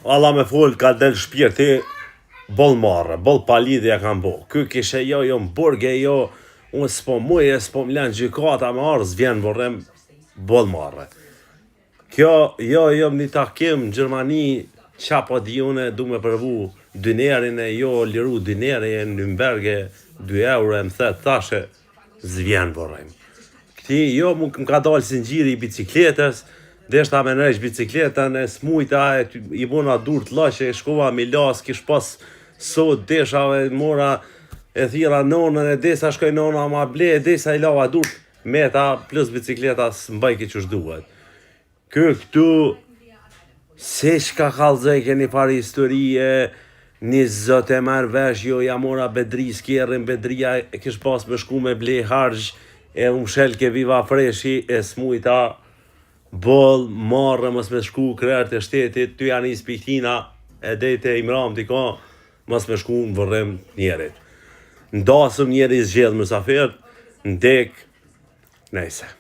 Allah me fol, ka del shpirti, bol marrë, bol palidhja kam bo. Ky kishe jo m'burge, jo, unë s'po muje, s'po m'len gjykata me arë, s'vjen vorrem, bol marrë. Kjo, jo një takim në Gjermani, qa po di une, du me përvu dynerin e jo liru dyneri e në Nymberge, 2 euro e më thet thashe, s'vjen vorrem. Këti, jo më ka dalë si njëri i bicikletës, deshta me nërejsh bicikletën e smujta, i bona dur të lëshe, shkova Milas, kish pas sot, deshave, mora, e thira nonën, e desa shkoj nona ma ble, e desa i lava dur, meta plus bicikleta s'mbajki që shduhet. Këtu, se shka kalzoj keni pari historie, një zot e marrë vesh, jo ja mora bedri, s'kjerën bedria, e kish pas me shku me ble hargj, e umshel ke viva freshi, e smujta, bol, marrë, mos me shku krerët e shtetit, ty janë i spiktina, e dejte i mram t'i ka, mos me shku në vërrem njerit. Ndasëm njeri zgjedh mësafir, ndek, nejse.